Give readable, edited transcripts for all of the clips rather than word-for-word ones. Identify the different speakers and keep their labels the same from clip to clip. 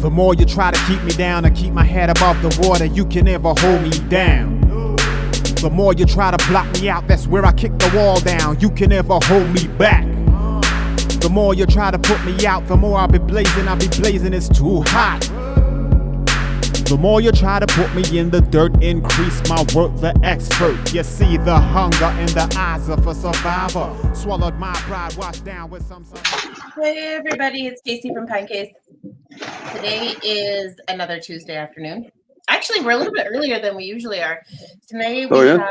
Speaker 1: The more you try to keep me down and keep my head above the water, you can never hold me down. The more you try to block me out, that's where I kick the wall down. You can never hold me back. The more you try to put me out, the more I'll be blazing, it's too hot. The more you try to put me in the dirt, increase my work, the expert. You see the hunger in the eyes of a survivor. Swallowed my pride, washed down with some...
Speaker 2: Hey everybody, it's Casey from Pinecase. Today is another Tuesday afternoon. Actually, we're a little bit earlier than we usually are. Today we have,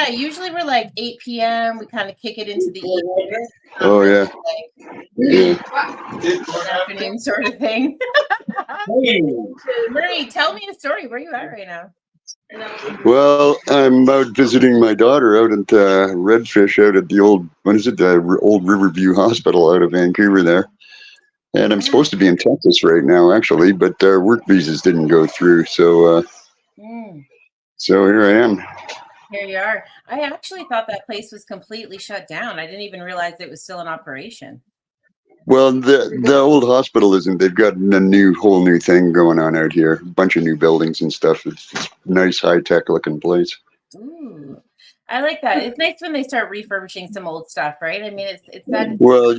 Speaker 2: usually we're like 8 p.m. We kind of kick it into the evening. Afternoon sort of thing. Murray, tell me a story. Where are you at right now?
Speaker 3: Well, I'm out visiting my daughter out at Redfish, out at the old, old Riverview Hospital out of Vancouver there. And I'm supposed to be in Texas right now, actually, but our work visas didn't go through, so here I am.
Speaker 2: Here you are. I actually thought that place was completely shut down. I didn't even realize it was still in operation.
Speaker 3: Well, the old hospital isn't. They've got a whole new thing going on out here. A bunch of new buildings and stuff. It's a nice, high-tech looking place.
Speaker 2: Ooh, I like that. It's nice when they start refurbishing some old stuff, right? I mean, it's not.
Speaker 3: Well,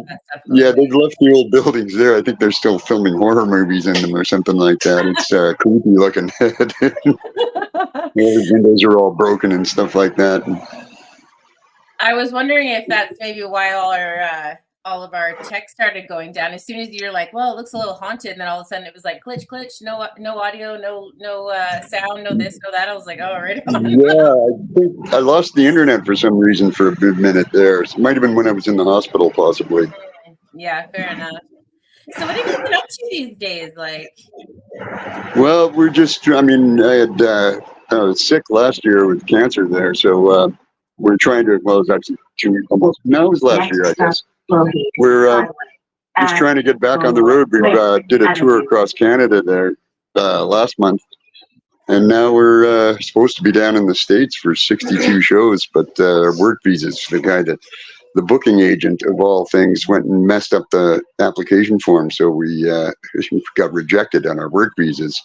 Speaker 3: yeah, they've left the old buildings there. I think they're still filming horror movies in them or something like that. It's creepy looking. The windows are all broken and stuff like that.
Speaker 2: I was wondering if that's maybe why all of our tech started going down. As soon as you're like, well, it looks a little haunted, and then all of a sudden it was like glitch, no audio, no sound, no this, no that. I was like, oh, right on.
Speaker 3: Yeah, I think I lost the internet for some reason for a good minute there. It might have been when I was in the hospital, possibly.
Speaker 2: Yeah, fair enough. So what have you been up to these days? Like,
Speaker 3: well, we're just, I was sick last year with cancer there, so we're trying to, well, it was actually 2 weeks almost. No, it was last year, I guess. We're just trying to get back on the road. We did a tour across Canada there last month, and now we're supposed to be down in the States for 62 shows, but work visas, the booking agent of all things went and messed up the application form, so we got rejected on our work visas,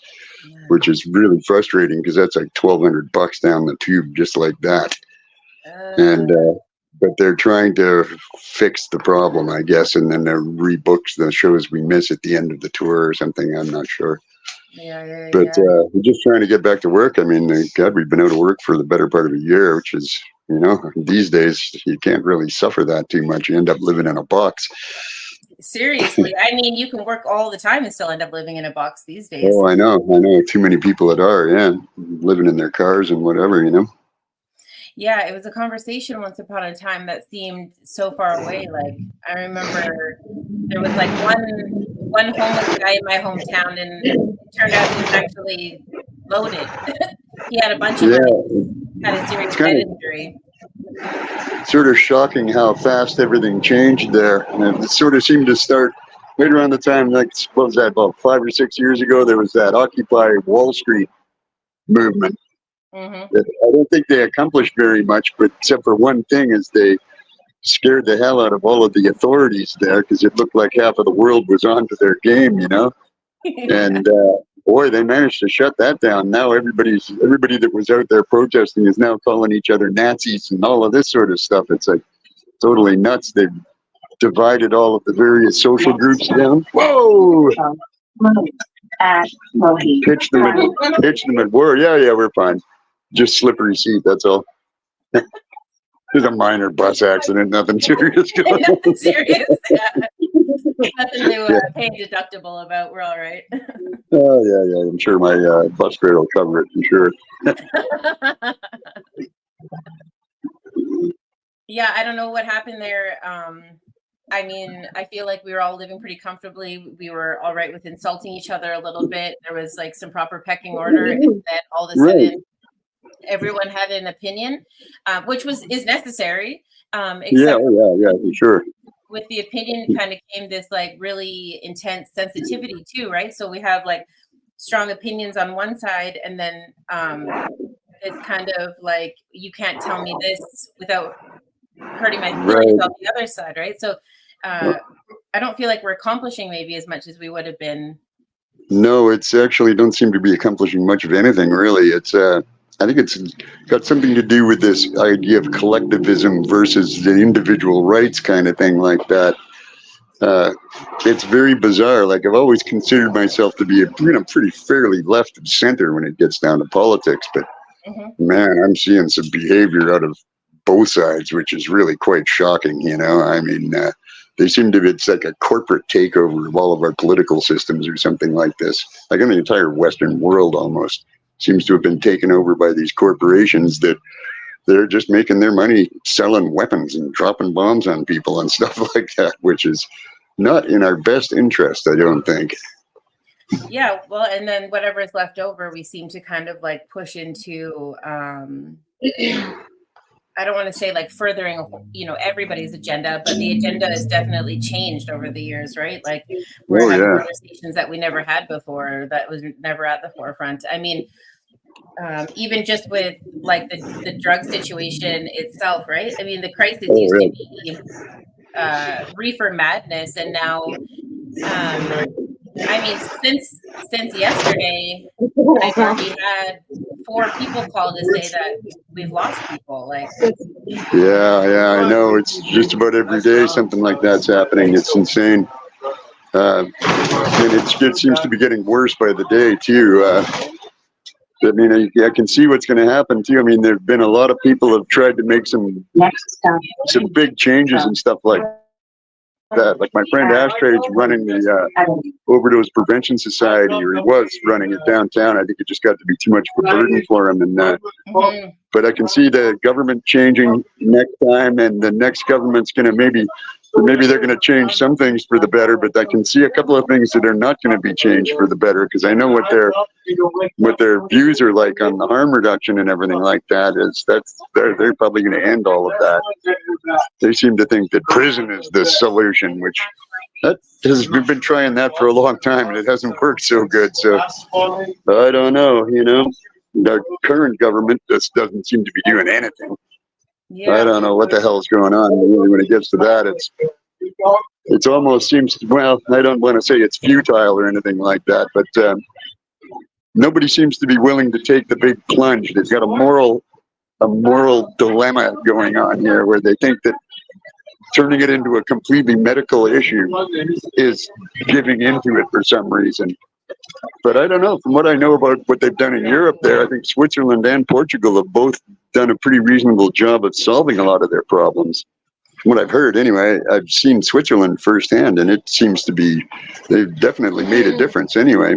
Speaker 3: which is really frustrating because that's like $1,200 down the tube just like that. And but they're trying to fix the problem, I guess, and then they'll rebook the shows we miss at the end of the tour or something. I'm not sure. But we're just trying to get back to work. I mean, God, we've been out of work for the better part of a year, which is, these days you can't really suffer that too much. You end up living in a box.
Speaker 2: Seriously, I mean, you can work all the time and still end up living in a box these days.
Speaker 3: Oh, I know. Too many people that are, living in their cars and whatever,
Speaker 2: Yeah, it was a conversation once upon a time that seemed so far away. Like, I remember there was like one homeless guy in my hometown, and it turned out he was actually loaded. He had a bunch of money, had a serious head injury.
Speaker 3: Sort of shocking how fast everything changed there. And it sort of seemed to start right around the time, like, what was that, about 5 or 6 years ago, there was that Occupy Wall Street movement. Mm-hmm. I don't think they accomplished very much, but except for one thing, is they scared the hell out of all of the authorities there, because it looked like half of the world was onto their game, And boy, they managed to shut that down. Now everybody that was out there protesting is now calling each other Nazis and all of this sort of stuff. It's like totally nuts. They've divided all of the various social groups down. Whoa! Pitch them at war. Yeah, we're fine. Just slippery seat, that's all. There's a minor bus accident, nothing serious going on.
Speaker 2: Nothing serious, Nothing to pay deductible about, we're all right.
Speaker 3: Oh, yeah, I'm sure my bus fare will cover it, for sure.
Speaker 2: Yeah, I don't know what happened there. I mean, I feel like we were all living pretty comfortably. We were all right with insulting each other a little bit. There was like some proper pecking order, and then all of a sudden, everyone had an opinion, which is necessary.
Speaker 3: Yeah, for sure.
Speaker 2: With the opinion kind of came this like really intense sensitivity too, right? So we have like strong opinions on one side, and then it's kind of like, you can't tell me this without hurting my feelings on the other side, right? So I don't feel like we're accomplishing maybe as much as we would have been.
Speaker 3: No, it's actually don't seem to be accomplishing much of anything, really. It's I think it's got something to do with this idea of collectivism versus the individual rights kind of thing like that. It's very bizarre. Like, I've always considered myself to be pretty fairly left of center when it gets down to politics, but man, I'm seeing some behavior out of both sides, which is really quite shocking. I mean, they seem to be, it's like a corporate takeover of all of our political systems or something like this. Like in the entire Western world almost seems to have been taken over by these corporations that they're just making their money selling weapons and dropping bombs on people and stuff like that, which is not in our best interest, I don't think.
Speaker 2: Yeah, well, and then whatever is left over, we seem to kind of like push into, I don't want to say like furthering, everybody's agenda, but the agenda has definitely changed over the years, right? Like we're having conversations that we never had before, that was never at the forefront. I mean, even just with like the drug situation itself, right? I mean, the crisis used to be reefer madness, and now, I mean, since yesterday, I know we had 4 people call to say that we've lost people. Like,
Speaker 3: yeah, I know. It's just about every day something like that's happening. It's insane, and it seems to be getting worse by the day too. I mean, I can see what's going to happen too. I mean, there've been a lot of people have tried to make some big changes and stuff like that. Like my friend Ashtray's running the Overdose Prevention Society, or he was running it downtown. I think it just got to be too much of a burden for him. And but I can see the government changing next time, and the next government's going to maybe they're going to change some things for the better. But I can see a couple of things that are not going to be changed for the better, because I know what their views are like on the harm reduction and everything like that. They're probably going to end all of that. They seem to think that prison is the solution, which we've been trying that for a long time and it hasn't worked so good. So I don't know, the current government just doesn't seem to be doing anything. Yeah. I don't know what the hell's going on. Really, when it gets to that, it almost seems, well, I don't want to say it's futile or anything like that, but nobody seems to be willing to take the big plunge. They've got a moral dilemma going on here, where they think that turning it into a completely medical issue is giving into it for some reason. But I don't know. From what I know about what they've done in Europe there, I think Switzerland and Portugal have both done a pretty reasonable job of solving a lot of their problems. From what I've heard, anyway, I've seen Switzerland firsthand, and it seems to be, they've definitely made a difference anyway.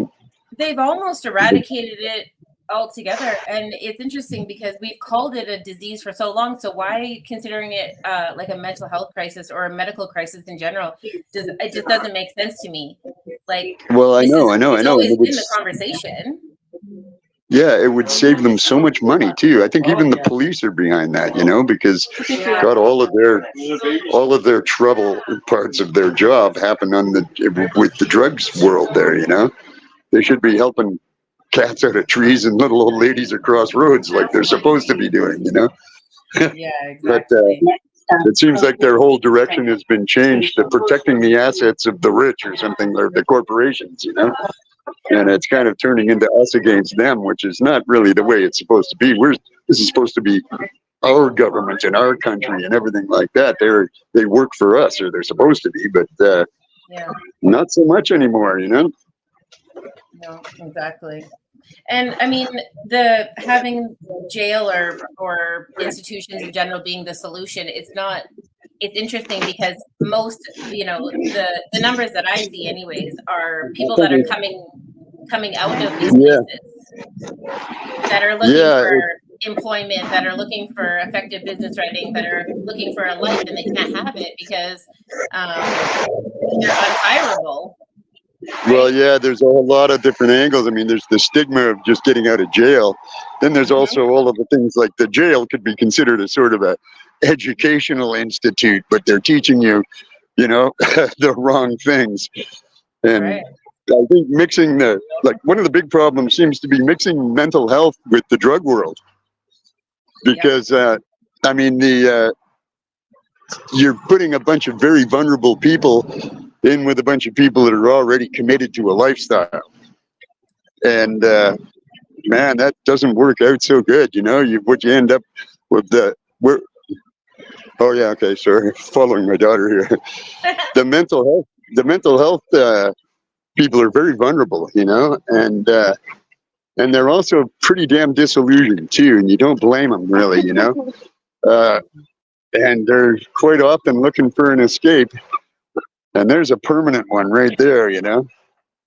Speaker 2: They've almost eradicated it altogether. And it's interesting because we've called it a disease for so long. So why considering it like a mental health crisis or a medical crisis in general? It just doesn't make sense to me. Like,
Speaker 3: well, I know.
Speaker 2: It's in the conversation.
Speaker 3: Yeah, it would save them so much money too. I think even the police are behind that, because got all of their trouble parts of their job happen with the drugs world there, They should be helping cats out of trees and little old ladies across roads like they're supposed to be doing,
Speaker 2: Yeah, exactly.
Speaker 3: But it seems like their whole direction has been changed to protecting the assets of the rich or something, or the corporations, And it's kind of turning into us against them, which is not really the way it's supposed to be. This is supposed to be our government in our country and everything like that. They work for us, or they're supposed to be, but not so much anymore, No,
Speaker 2: exactly. And I mean, having jail or institutions in general being the solution, it's interesting because most, the numbers that I see anyways are people that are coming out of these places that are looking for employment, that are looking for effective business writing, that are looking for a life, and they can't have it because they're unhireable.
Speaker 3: Well, yeah, there's a lot of different angles. I mean, there's the stigma of just getting out of jail. Then there's also all of the things like the jail could be considered a sort of a educational institute, but they're teaching you, the wrong things. And I think mixing one of the big problems seems to be mixing mental health with the drug world. Because, you're putting a bunch of very vulnerable people in with a bunch of people that are already committed to a lifestyle. And man, that doesn't work out so good. You know, what you end up with oh yeah, okay, sorry, following my daughter here. The mental health people are very vulnerable, you know, and they're also pretty damn disillusioned too, and you don't blame them really, you know. And they're quite often looking for an escape, and there's a permanent one right there, you know.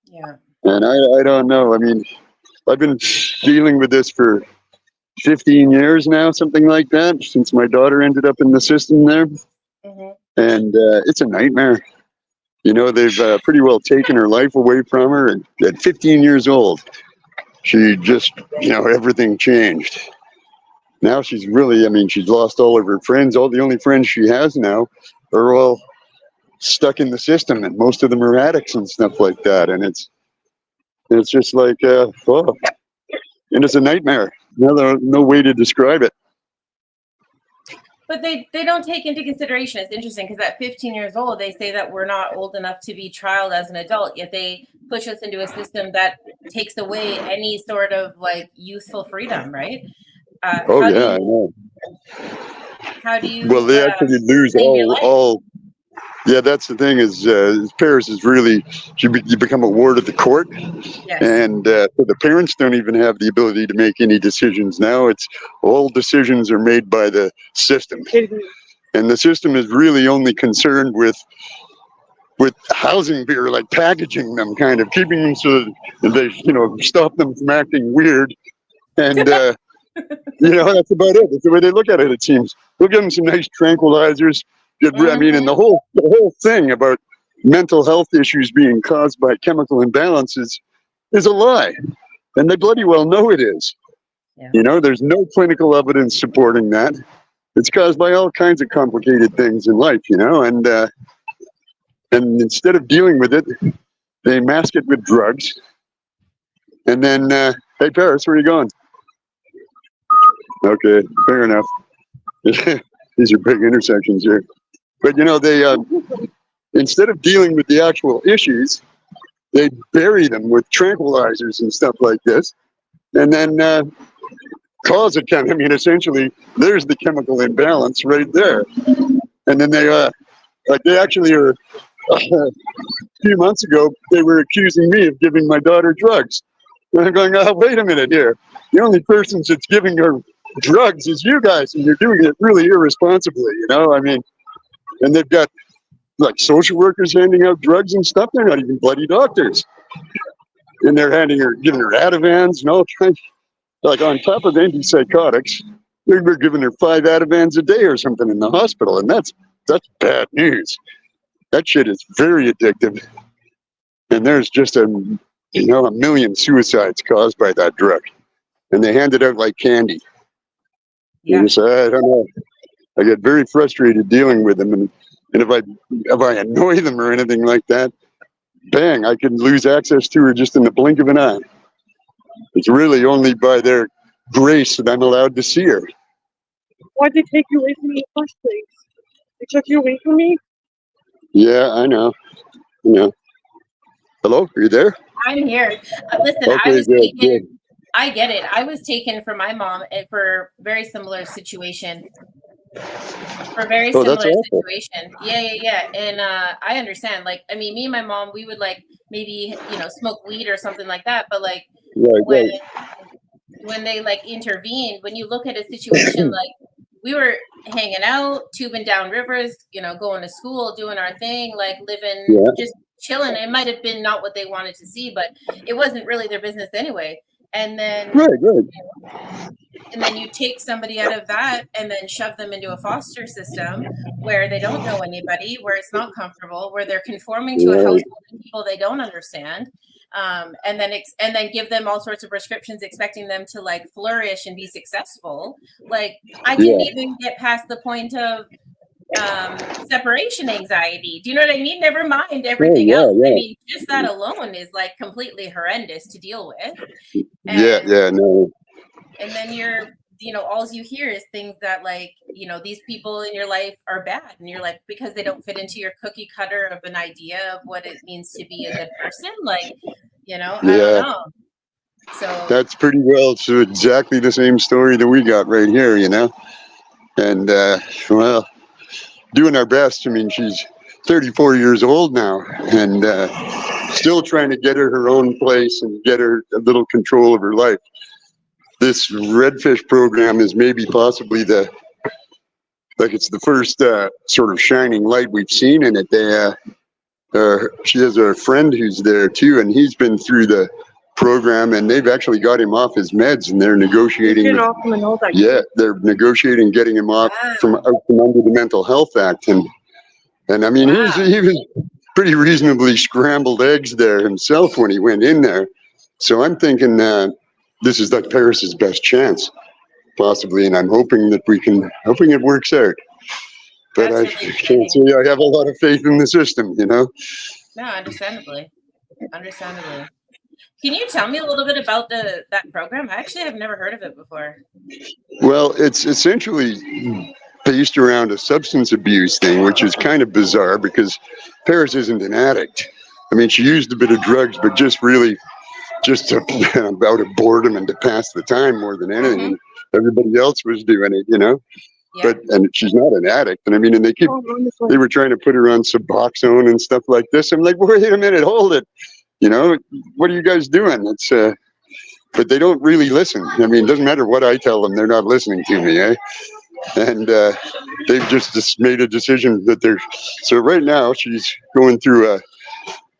Speaker 2: Yeah.
Speaker 3: And I don't know. I mean, I've been dealing with this for 15 years now, something like that, since my daughter ended up in the system there.
Speaker 2: Mm-hmm.
Speaker 3: And it's a nightmare. You know, they've pretty well taken her life away from her. And at 15 years old, she just, you know, everything changed. Now she's really, I mean, she's lost all of her friends. All the only friends she has now are all stuck in the system, and most of them are addicts and stuff like that. And it's just like, oh, and it's a nightmare. No way to describe it.
Speaker 2: But they don't take into consideration, it's interesting, because at 15 years old, they say that we're not old enough to be trialed as an adult, yet they push us into a system that takes away any sort of like youthful freedom, right?
Speaker 3: I know.
Speaker 2: How do you?
Speaker 3: Well, they actually lose all. Yeah, that's the thing is Paris is really, you become a ward of the court.
Speaker 2: Yes.
Speaker 3: And so the parents don't even have the ability to make any decisions now. It's all decisions are made by the system. And the system is really only concerned with housing beer, like packaging them, kind of keeping them so that they, you know, stop them from acting weird. And, you know, that's about it. That's the way they look at it, it seems. We'll give them some nice tranquilizers. I mean, and the whole thing about mental health issues being caused by chemical imbalances is a lie, and they bloody well know it is.
Speaker 2: Yeah.
Speaker 3: You know, there's no clinical evidence supporting that. It's caused by all kinds of complicated things in life, you know, and instead of dealing with it, they mask it with drugs. And then, hey, Paris, where are you going? Okay, fair enough. These are big intersections here. But, you know, they, instead of dealing with the actual issues, they bury them with tranquilizers and stuff like this. And then cause a I mean, essentially, there's the chemical imbalance right there. And then they actually are, a few months ago, they were accusing me of giving my daughter drugs. And I'm going, oh, wait a minute here. The only person that's giving her drugs is you guys, and you're doing it really irresponsibly, you know? I mean, and they've got like social workers handing out drugs and stuff. They're not even bloody doctors. And they're giving her Ativans and all kinds, like on top of antipsychotics, they were giving her 5 Ativans a day or something in the hospital. And that's bad news. That shit is very addictive. And there's just a million suicides caused by that drug. And they hand it out like candy.
Speaker 2: Yeah.
Speaker 3: And so, I don't know. I get very frustrated dealing with them, and if I annoy them or anything like that, bang, I can lose access to her just in the blink of an eye. It's really only by their grace that I'm allowed to see her.
Speaker 4: Why'd they take you away from me in the first place? They took you away from me?
Speaker 3: Yeah, I know. You know. Hello, are you there?
Speaker 2: I'm here. Listen,
Speaker 3: Okay,
Speaker 2: I was
Speaker 3: good,
Speaker 2: taken.
Speaker 3: good.
Speaker 2: I get it. I was taken from my mom for a very similar situation. For a very similar situation. Yeah. And I understand. Like, I mean, me and my mom, we would like maybe, you know, smoke weed or something like that. But like when they like intervened, when you look at a situation like we were hanging out, tubing down rivers, you know, going to school, doing our thing, like living, just chilling. It might have been not what they wanted to see, but it wasn't really their business anyway. And then, and then you take somebody out of that and then shove them into a foster system where they don't know anybody, where it's not comfortable, where they're conforming to a household of people they don't understand, and then give them all sorts of prescriptions, expecting them to like flourish and be successful. Like I didn't even get past the point of separation anxiety. Do you know what I mean? Never mind everything else. I mean, just that alone is like completely horrendous to deal with. And,
Speaker 3: no.
Speaker 2: And then you're all you hear is things that like, these people in your life are bad. And you're like, because they don't fit into your cookie cutter of an idea of what it means to be a good person. Like, I don't know. So
Speaker 3: that's pretty well so exactly the same story that we got right here, and well, doing our best. I mean, she's 34 years old now, and still trying to get her own place and get her a little control of her life. This redfish program is maybe possibly it's the first sort of shining light we've seen in it. She has a friend who's there too, and he's been through the program, and they've actually got him off his meds, and they're negotiating. They're negotiating getting him off from under the Mental Health Act, and I mean he was pretty reasonably scrambled eggs there himself when he went in there. So I'm thinking this is like Paris's best chance, possibly, and I'm hoping it works out. But I can't say I have a lot of faith in the system, No,
Speaker 2: understandably. Can you tell me a little bit about that program? I actually have never heard of it before.
Speaker 3: Well, it's essentially based around a substance abuse thing, which is kind of bizarre because Paris isn't an addict. I mean, she used a bit of drugs, but just out of boredom and to pass the time more than anything. Mm-hmm. Everybody else was doing it, Yeah. And she's not an addict. And I mean, and they were trying to put her on Suboxone and stuff like this. I'm like, wait a minute, hold it. What are you guys doing? It's but they don't really listen. I mean, it doesn't matter what I tell them, they're not listening to me, And they've just made a decision that so right now she's going through a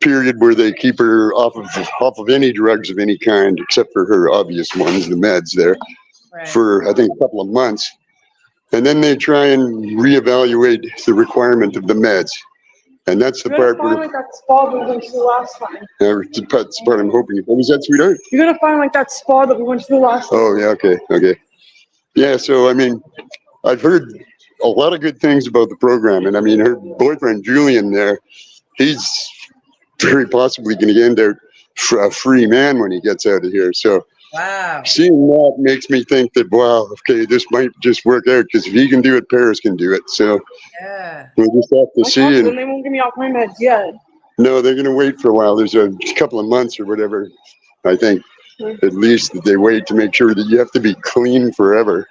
Speaker 3: period where they keep her off of any drugs of any kind, except for her obvious ones, the meds there, for I think a couple of months. And then they try and reevaluate the requirement of the meds. And that's the part where
Speaker 4: like that spa that we went to last time.
Speaker 3: That's the part I'm hoping. What was that, sweetheart?
Speaker 4: You're gonna find like that spa that we went to last time.
Speaker 3: Oh yeah, okay. Yeah, so I mean, I've heard a lot of good things about the program, and I mean, her boyfriend Julian there, he's very possibly going to get out a free man when he gets out of here. So seeing that makes me think that, wow, okay, this might just work out, because if he can do it, Paris can do it. So we'll just have to see. And
Speaker 4: they won't get me off my meds yet.
Speaker 3: No, they're going to wait for a while. There's a couple of months or whatever, I think, at least, that they wait to make sure that you have to be clean forever,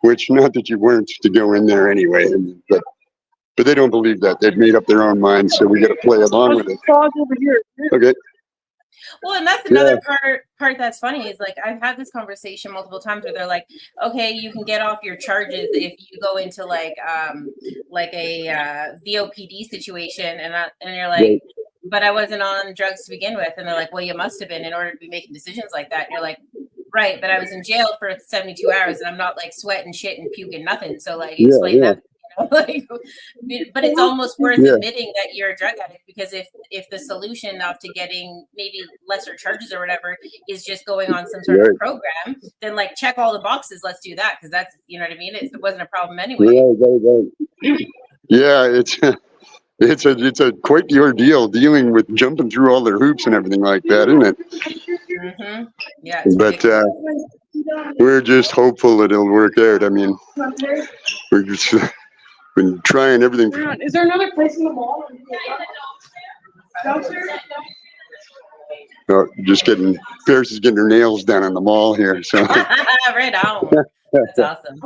Speaker 3: which, not that you weren't to go in there anyway, but they don't believe that. They've made up their own minds, so we got to play along with it.
Speaker 4: Over here.
Speaker 3: Okay.
Speaker 2: Well, and that's another part that's funny is like I've had this conversation multiple times where they're like, okay, you can get off your charges if you go into like a VOPD situation, and you're like, but I wasn't on drugs to begin with, and they're like, well, you must have been in order to be making decisions like that. And you're like, right, but I was in jail for 72 hours, and I'm not like sweating shit and puking nothing. So like, explain that. Like, but it's almost worth admitting that you're a drug addict, because if the solution to getting maybe lesser charges or whatever is just going on some sort of program, then like check all the boxes, let's do that, because that's, you know what I mean, it wasn't a problem anyway.
Speaker 3: Yeah, it's a quite the ordeal dealing with jumping through all their hoops and everything like that, isn't it?
Speaker 2: Mm-hmm. Yeah,
Speaker 3: but we're just hopeful that it'll work out. I mean, we're just been trying everything.
Speaker 4: Is there another place in the mall?
Speaker 3: No, just Paris is getting her nails done in the mall here. So
Speaker 2: right on. That's awesome.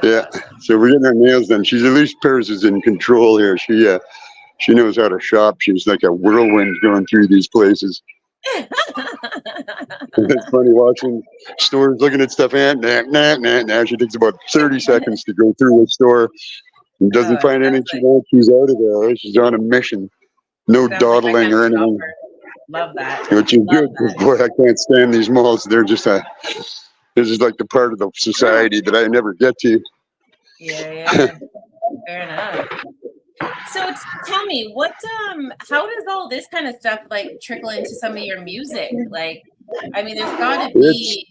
Speaker 3: Yeah. So we're getting our nails done. At least Paris is in control here. She knows how to shop. She's like a whirlwind going through these places. It's funny watching stores, looking at stuff, and now she takes about 30 seconds to go through a store and doesn't find anything she wants. She's out of there. She's on a mission. No dawdling or anything.
Speaker 2: Love that.
Speaker 3: Which is good. Boy, I can't stand these malls. They're just this is like the part of the society that I never get to.
Speaker 2: Yeah. Fair enough. So tell me, how does all this kind of stuff like trickle into some of your music? Like, I mean, there's got to be.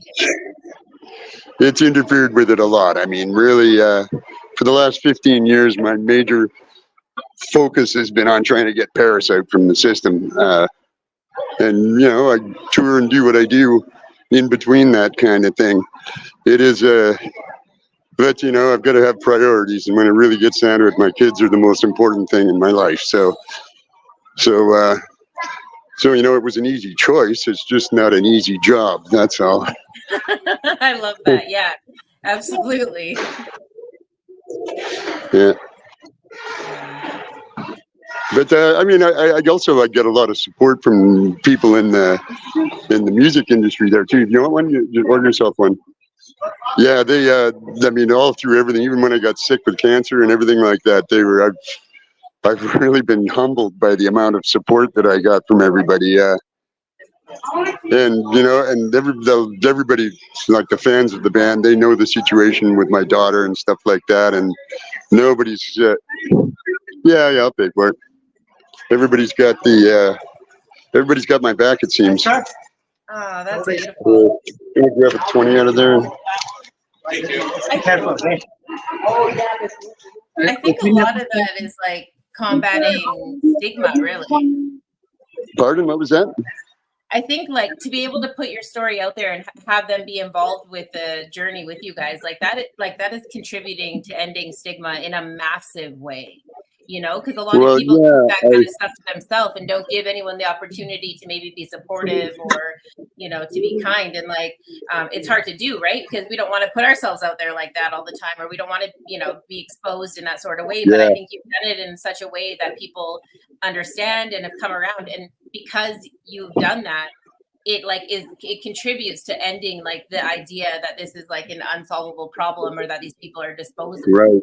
Speaker 3: It's interfered with it a lot. I mean, really, for the last 15 years, my major focus has been on trying to get Paris out from the system. And, I tour and do what I do in between that kind of thing. it is but you know, I've got to have priorities, and when it really gets down to it, my kids are the most important thing in my life. So you know, it was an easy choice. It's just not an easy job. That's all.
Speaker 2: I love that. Yeah, absolutely.
Speaker 3: Yeah. But I mean, I also get a lot of support from people in the music industry there too. If you want one, you order yourself one. Yeah, they. I mean, all through everything, even when I got sick with cancer and everything like that, they were. I've really been humbled by the amount of support that I got from everybody. And you know, and everybody, like the fans of the band, they know the situation with my daughter and stuff like that, and nobody's. Yeah, I'll pay for it. Everybody's got my back, it seems.
Speaker 2: Oh, that's beautiful.
Speaker 3: Can we grab a 20 out of there?
Speaker 2: I think a lot of that is like combating stigma, really.
Speaker 3: Pardon, what was that?
Speaker 2: I think like to be able to put your story out there and have them be involved with the journey with you guys, like that is contributing to ending stigma in a massive way. You know, because a lot of people do that kind of stuff to themselves and don't give anyone the opportunity to maybe be supportive or, you know, to be kind. And like, it's hard to do, right? Because we don't want to put ourselves out there like that all the time, or we don't want to, you know, be exposed in that sort of way. But I think you've done it in such a way that people understand and have come around. And because you've done that, it contributes to ending like the idea that this is like an unsolvable problem or that these people are disposable.
Speaker 3: Right.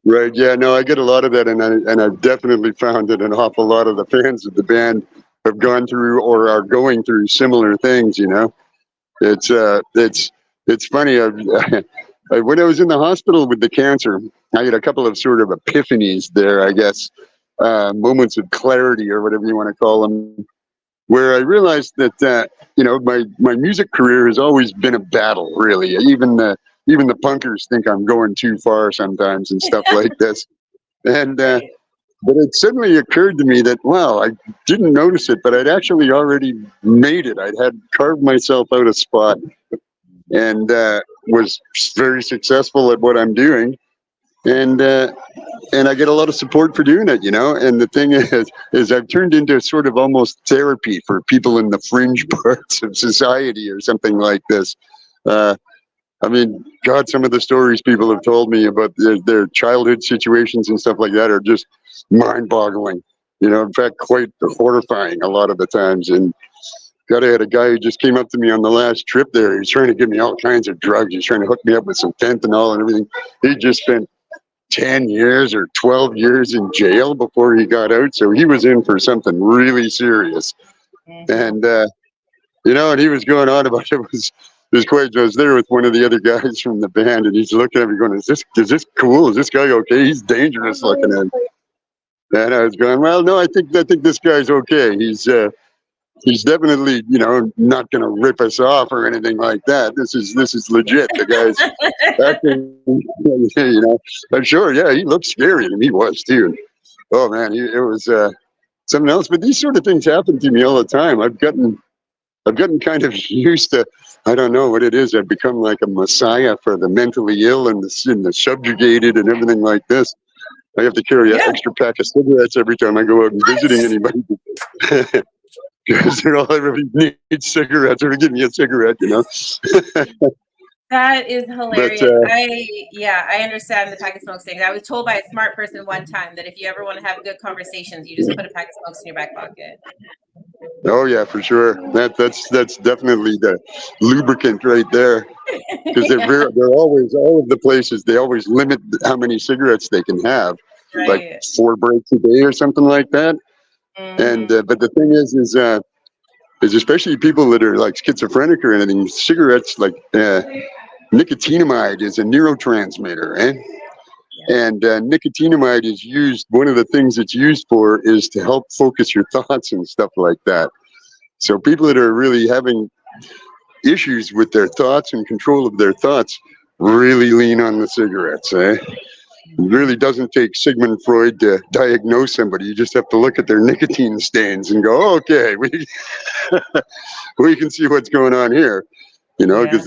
Speaker 3: Right. Yeah. No, I get a lot of that, and I've definitely found that an awful lot of the fans of the band have gone through or are going through similar things. You know, it's funny. When I was in the hospital with the cancer, I had a couple of sort of epiphanies there, I guess, moments of clarity or whatever you want to call them, where I realized that you know, my music career has always been a battle, really. Even the punkers think I'm going too far sometimes and stuff like this. And but it suddenly occurred to me that, wow, I didn't notice it, but I'd actually already made it. I'd had carved myself out a spot and was very successful at what I'm doing. And I get a lot of support for doing it, you know. And the thing is I've turned into sort of almost therapy for people in the fringe parts of society or something like this. I mean, God, some of the stories people have told me about their childhood situations and stuff like that are just mind-boggling. You know, in fact, quite horrifying a lot of the times. And God, I had a guy who just came up to me on the last trip there. He was trying to give me all kinds of drugs. He was trying to hook me up with some fentanyl and everything. He just spent 10 years or 12 years in jail before he got out. So he was in for something really serious. And, you know, and he was going on about it was quite. I was there with one of the other guys from the band, and he's looking at me going, is this cool? Is this guy okay? He's dangerous looking at him. And I was going, well, no, I think this guy's okay. He's definitely, you know, not going to rip us off or anything like that. This is legit. The guy's acting, you know. I'm sure, yeah, he looked scary, and he was too. Oh man, it was something else. But these sort of things happen to me all the time. I've gotten kind of used to, I don't know what it is. I've become like a messiah for the mentally ill and the subjugated and everything like this. I have to carry an extra pack of cigarettes every time I go out and visiting anybody. Because everybody needs cigarettes, or to give me a cigarette, you know.
Speaker 2: That is hilarious. But, I understand the pack of smokes thing. I was told by a smart person one time that if you ever want to have good conversations, you just put a pack of smokes in your back pocket.
Speaker 3: Oh yeah, for sure. That's definitely the lubricant right there. Because they're always, all of the places, they always limit how many cigarettes they can have, right. Like 4 breaks a day or something like that. And but the thing is especially people that are like schizophrenic or anything, cigarettes, like nicotinamide is a neurotransmitter, eh? And nicotinamide is used, one of the things it's used for is to help focus your thoughts and stuff like that. So people that are really having issues with their thoughts and control of their thoughts really lean on the cigarettes, eh? It really doesn't take Sigmund Freud to diagnose somebody. You just have to look at their nicotine stains and go, oh, okay, we can see what's going on here, you know, because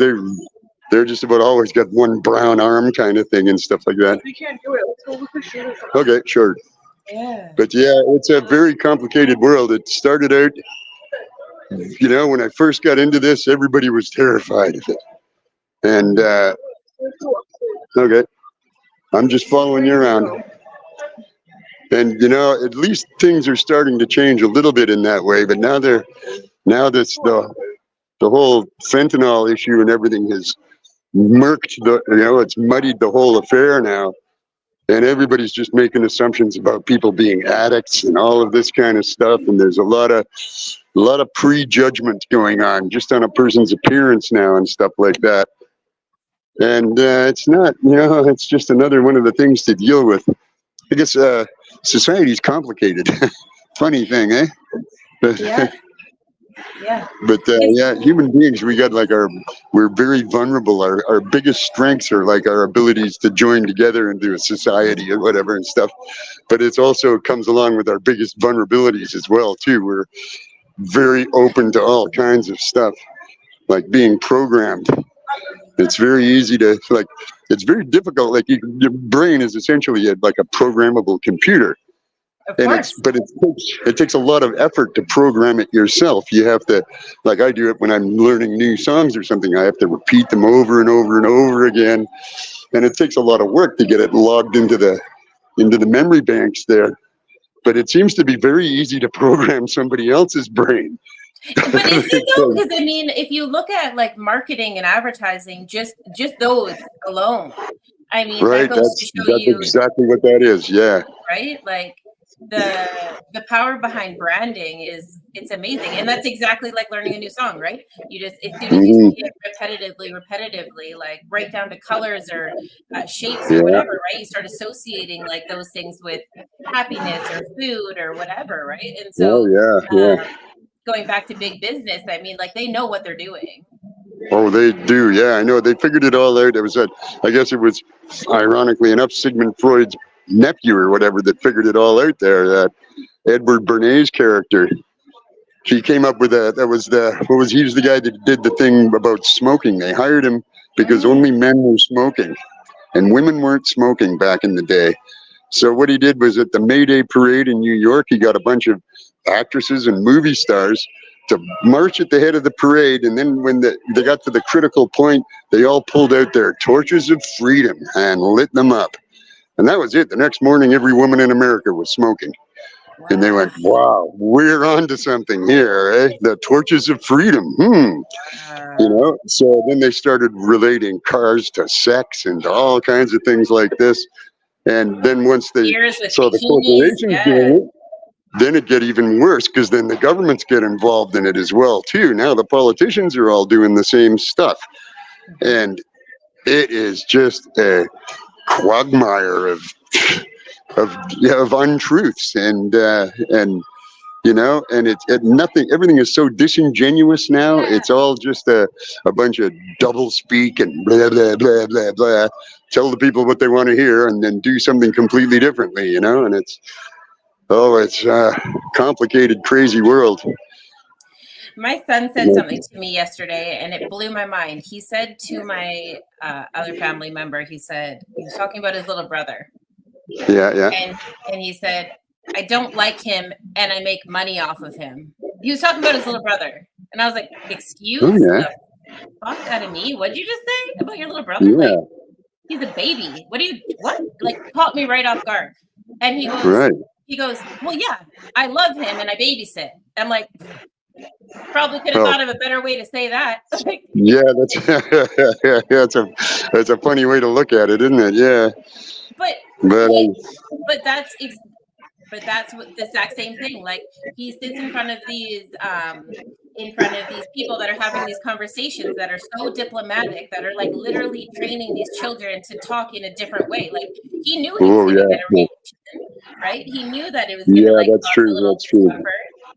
Speaker 3: They're just about always got one brown arm kind of thing and stuff like that.
Speaker 4: We can't do it. Let's go look for shoes.
Speaker 3: Okay, sure.
Speaker 2: Yeah.
Speaker 3: But yeah, it's a very complicated world. It started out, when I first got into this, everybody was terrified of it. And, okay, I'm just following you around. And, at least things are starting to change a little bit in that way. But now the whole fentanyl issue and everything has murked it's muddied the whole affair now. And everybody's just making assumptions about people being addicts and all of this kind of stuff. And there's a lot of prejudgment going on just on a person's appearance now and stuff like that. And it's not, it's just another one of the things to deal with. I guess society's complicated. Funny thing, eh?
Speaker 2: Yeah. Yeah.
Speaker 3: But human beings, we got we're very vulnerable. Our biggest strengths are like our abilities to join together into a society or whatever and stuff. But it's also comes along with our biggest vulnerabilities as well too. We're very open to all kinds of stuff, like being programmed. It's very easy to it's very difficult. Like your brain is essentially like a programmable computer. And it takes a lot of effort to program it yourself. You have to, like I do it when I'm learning new songs or something, I have to repeat them over and over and over again. And it takes a lot of work to get it logged into the memory banks there. But it seems to be very easy to program somebody else's brain.
Speaker 2: But is it though? Because I mean, if you look at like marketing and advertising, just those alone, I mean,
Speaker 3: right,
Speaker 2: that goes to show
Speaker 3: that's
Speaker 2: you
Speaker 3: exactly what that is. Yeah.
Speaker 2: Right, like the power behind branding it's amazing, and that's exactly like learning a new song, right? You just as soon as you see it repetitively, like right down to colors or shapes or whatever, right? You start associating like those things with happiness or food or whatever, right? And so, going back to big business, I mean, like they know what they're doing.
Speaker 3: Oh, they do. Yeah, I know. They figured it all out. It was I guess it was, ironically enough, Sigmund Freud's nephew or whatever that figured it all out there. That Edward Bernays character. He came up with he was the guy that did the thing about smoking. They hired him because only men were smoking and women weren't smoking back in the day. So what he did was at the May Day parade in New York, he got a bunch of actresses and movie stars to march at the head of the parade, and then when they got to the critical point, they all pulled out their torches of freedom and lit them up. And that was it. The next morning, every woman in America was smoking. Wow. And they went, wow, we're on to something here, eh? The torches of freedom. So then they started relating cars to sex and to all kinds of things like this. And then once they saw the corporations doing it, then it get even worse, because then the governments get involved in it as well too. Now the politicians are all doing the same stuff, and it is just a quagmire of untruths and nothing. Everything is so disingenuous now. It's all just a bunch of double speak and blah blah blah blah blah. Tell the people what they want to hear and then do something completely differently, and it's a complicated, crazy world.
Speaker 2: My son said something to me yesterday, and it blew my mind. He said to my other family member, he was talking about his little brother.
Speaker 3: Yeah.
Speaker 2: And he said, I don't like him, and I make money off of him. He was talking about his little brother. And I was like, excuse the fuck out of me? What'd you just say about your little brother?
Speaker 3: Yeah.
Speaker 2: Like, he's a baby. What? Like, caught me right off guard. And he goes, well, yeah, I love him and I babysit. I'm like, probably could have thought of a better way to say that.
Speaker 3: Yeah, that's a funny way to look at it, isn't it? Yeah.
Speaker 2: But that's what the exact same thing. Like, he sits in front of these people that are having these conversations that are so diplomatic, that are like literally training these children to talk in a different way. Like, he knew he was going to get a reaction, right? He knew that it was going to
Speaker 3: that's true.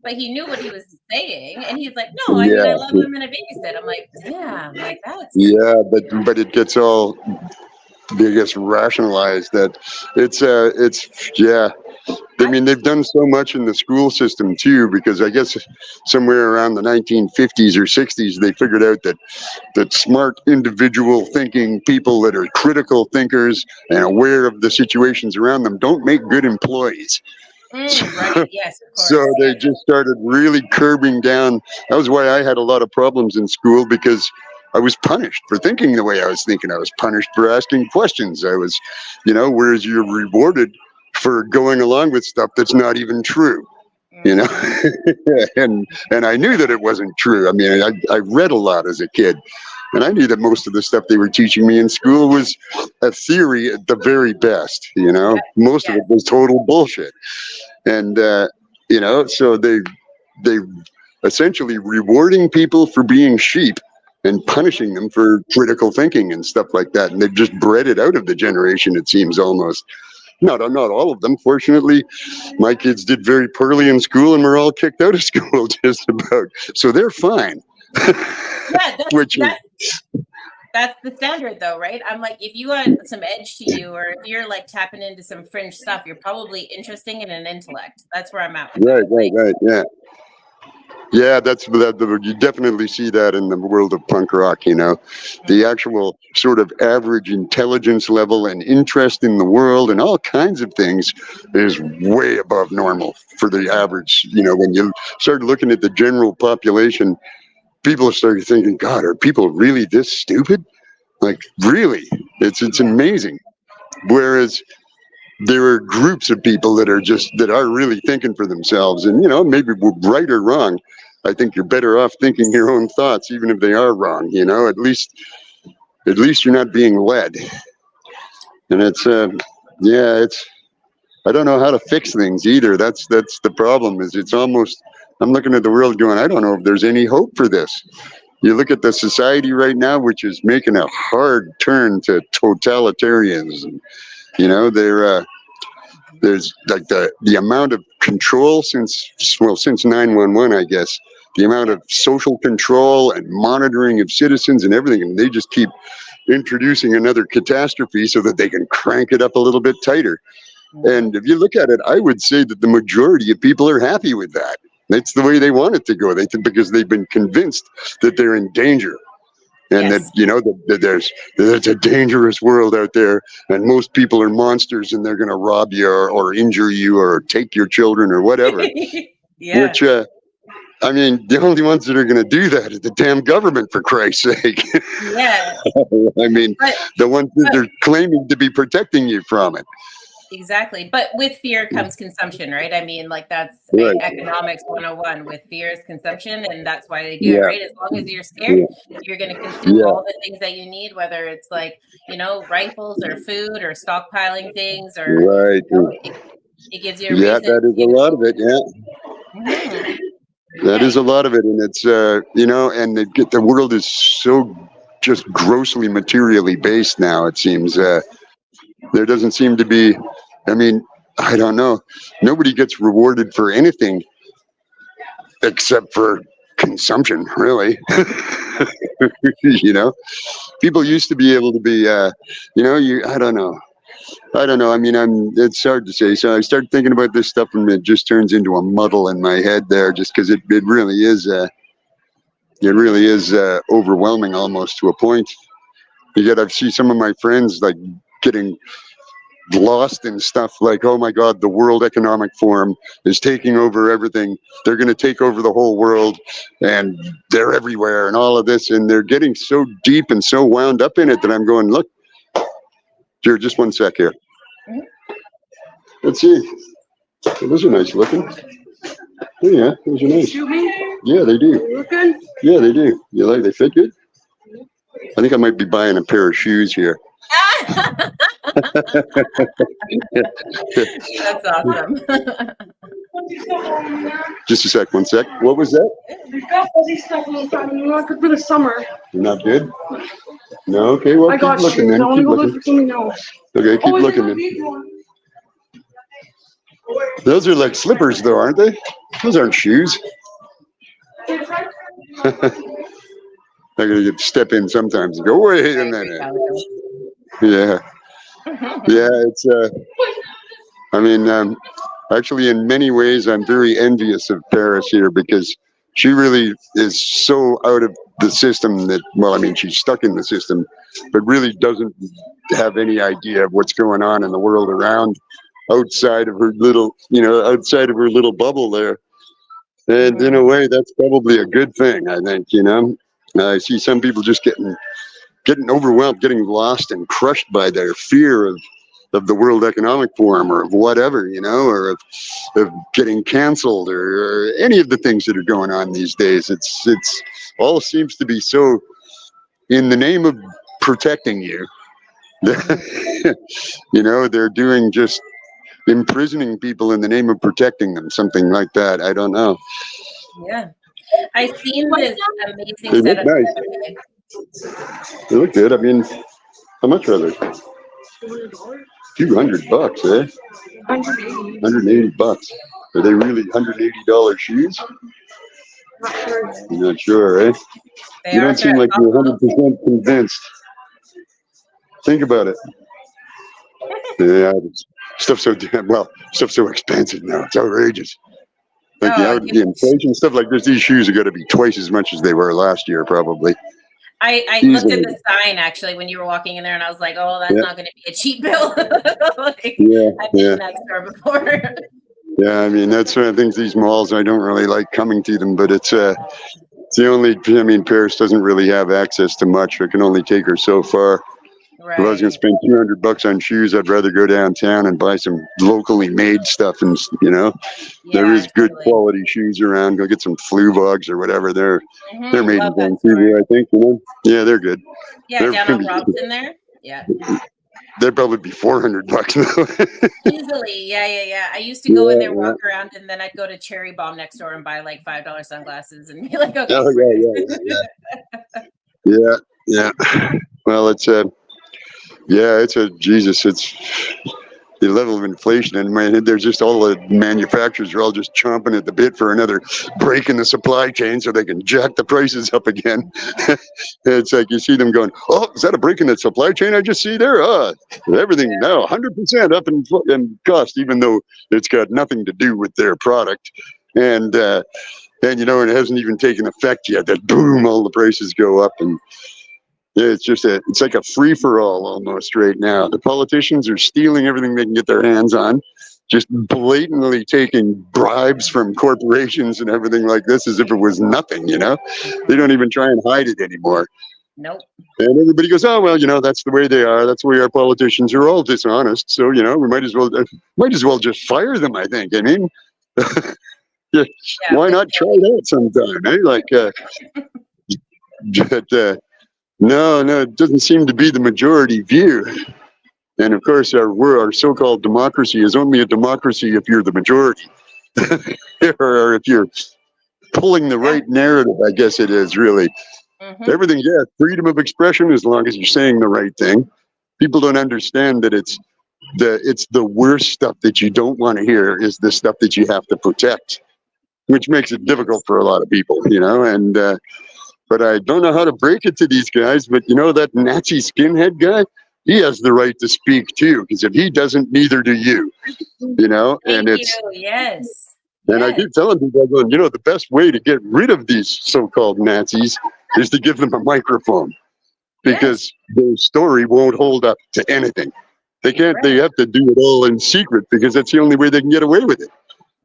Speaker 2: But he knew what he was saying, and he's like, "No, I mean, I love him and I babysit." I'm like, "Damn, like that's." Yeah,
Speaker 3: but it gets all, I guess, rationalized that it's I mean, they've done so much in the school system too, because I guess somewhere around the 1950s or 60s, they figured out that smart individual thinking people that are critical thinkers and aware of the situations around them don't make good employees.
Speaker 2: Right. Yes, of course.
Speaker 3: So they just started really curbing down. That was why I had a lot of problems in school, because I was punished for thinking the way I was thinking. I was punished for asking questions. I was, whereas you're rewarded for going along with stuff that's not even true, and I knew that it wasn't true. I mean, I read a lot as a kid, and I knew that most of the stuff they were teaching me in school was a theory at the very best. Most of it was total bullshit. And so they essentially rewarding people for being sheep and punishing them for critical thinking and stuff like that. And they've just bred it out of the generation, it seems, almost. Not all of them. Fortunately, my kids did very poorly in school and were all kicked out of school just about. So they're fine.
Speaker 2: That's the standard, though, right? I'm like, if you got some edge to you, or if you're like tapping into some fringe stuff, you're probably interesting in an intellect. That's where I'm at.
Speaker 3: Right. Yeah. Yeah, you definitely see that in the world of punk rock, the actual sort of average intelligence level and interest in the world and all kinds of things is way above normal for the average. When you start looking at the general population, people started thinking, God, are people really this stupid? Like, really? It's amazing. Whereas there are groups of people that are really thinking for themselves, and maybe we're right or wrong. I think you're better off thinking your own thoughts, even if they are wrong. At least you're not being led. And it's I don't know how to fix things either. That's the problem. Is it's almost, I'm looking at the world going, I don't know if there's any hope for this. You look at the society right now, which is making a hard turn to totalitarianism. There's like the amount of control since 9/11, I guess, the amount of social control and monitoring of citizens and everything, and they just keep introducing another catastrophe so that they can crank it up a little bit tighter. And if you look at it, I would say that the majority of people are happy with that. That's the way they want it to go. Because they've been convinced that they're in danger. And that there's a dangerous world out there, and most people are monsters, and they're going to rob you or injure you or take your children or whatever. Which, I mean, the only ones that are going to do that is the damn government, for Christ's sake.
Speaker 2: Yeah.
Speaker 3: I mean, the ones that they're claiming to be protecting you from it.
Speaker 2: Exactly. But with fear comes consumption, right? I mean, like that's economics 101. With fear is consumption, and that's why they do it, right? As long as you're scared, you're going to consume all the things that you need, whether it's like, rifles or food or stockpiling things or it gives you a reason.
Speaker 3: That is a lot of it, That is a lot of it, and it's and the world is so just grossly materially based now, it seems. There doesn't seem to be, I mean, I don't know. Nobody gets rewarded for anything except for consumption, really. People used to be able to be, I don't know. I mean, it's hard to say. So I started thinking about this stuff, and it just turns into a muddle in my head there, just because it really is, overwhelming almost to a point. I've seen some of my friends like getting lost in stuff like, oh my God, the World Economic Forum is taking over everything. They're going to take over the whole world, and they're everywhere and all of this. And they're getting so deep and so wound up in it that I'm going, look, here, just one sec here. Let's see. Those are nice looking. Oh, yeah, those are nice. Yeah, they do.
Speaker 4: Look good?
Speaker 3: Yeah, they do. They fit good? I think I might be buying a pair of shoes here.
Speaker 2: That's awesome.
Speaker 3: Just a sec, one sec. What was that?
Speaker 4: We've got fuzzy stuff in the front. Not good for the summer.
Speaker 3: Not good? No, okay, well,
Speaker 4: I got
Speaker 3: keep looking
Speaker 4: shoes.
Speaker 3: then.
Speaker 4: I want to
Speaker 3: Keep
Speaker 4: go look
Speaker 3: looking.
Speaker 4: for something else.
Speaker 3: Okay, keep looking then. Those are like slippers though, aren't they? Those aren't shoes. I gotta step in sometimes and go, wait a minute. Yeah. Yeah, it's, I mean, I Actually, in many ways, I'm very envious of Paris here because she really is so out of the system that, well, I mean, she's stuck in the system, but really doesn't have any idea of what's going on in the world around, outside of her little, outside of her little bubble there. And in a way, that's probably a good thing, I think, I see some people just getting overwhelmed, getting lost and crushed by their fear of the World Economic Forum or of whatever, or of getting canceled or any of the things that are going on these days. It's all seems to be so in the name of protecting you. They're doing just imprisoning people in the name of protecting them, something like that. I don't know.
Speaker 2: Yeah. I've seen this amazing
Speaker 3: They look
Speaker 2: setup.
Speaker 3: nice. They look good. I mean, how much are they? $200, eh? $180. Are they really $180 shoes? I'm not sure, eh? You don't seem like you're 100% convinced. Think about it. Yeah, stuff's so expensive now. It's outrageous. Like the inflation stuff like this, these shoes are going to be twice as much as they were last year, probably.
Speaker 2: I looked at the sign actually when you were walking in there, and I was like, "Oh, that's not going to be a cheap bill." I've been in that store before.
Speaker 3: Yeah, I mean that's one of the things. These malls, I don't really like coming to them, but it's the only. I mean, Paris doesn't really have access to much. I can only take her so far. Right. If I was going to spend $200 on shoes, I'd rather go downtown and buy some locally made stuff. And there is good quality shoes around. Go get some Fluvogs or whatever. They're made in Vancouver, I think. Yeah, they're good.
Speaker 2: Yeah, they're down on Robson there. Yeah.
Speaker 3: They'd probably be $400 though.
Speaker 2: Easily, yeah. I used to go in there, walk around, and then I'd go to Cherry Bomb next door and buy like $5 sunglasses and be like, okay.
Speaker 3: Oh yeah. Well, it's the level of inflation, and there's just all the manufacturers are all just chomping at the bit for another break in the supply chain so they can jack the prices up again. It's like you see them going, "Oh, is that a break in the supply chain I just see there? Everything now 100% up in cost, even though it's got nothing to do with their product." And it hasn't even taken effect yet. That boom, all the prices go up, and it's like a free-for-all almost right now. The politicians are stealing everything they can get their hands on, just blatantly taking bribes from corporations and everything like this as if it was nothing, They don't even try and hide it anymore.
Speaker 2: Nope.
Speaker 3: And everybody goes, oh, well, that's the way they are. That's the way our politicians are all dishonest. So, we might as well just fire them, I think. I mean, why not try that sometime, eh? No, it doesn't seem to be the majority view. And of course, our so-called democracy is only a democracy if you're the majority, or if you're pulling the right narrative. I guess it is really everything. Yeah, freedom of expression as long as you're saying the right thing. People don't understand that it's the worst stuff that you don't want to hear is the stuff that you have to protect, which makes it difficult for a lot of people, and. But I don't know how to break it to these guys. But that Nazi skinhead guy, he has the right to speak too, because if he doesn't, neither do you. And
Speaker 2: yes.
Speaker 3: And I keep telling people, the best way to get rid of these so-called Nazis is to give them a microphone, because their story won't hold up to anything. They can't. They have to do it all in secret because that's the only way they can get away with it.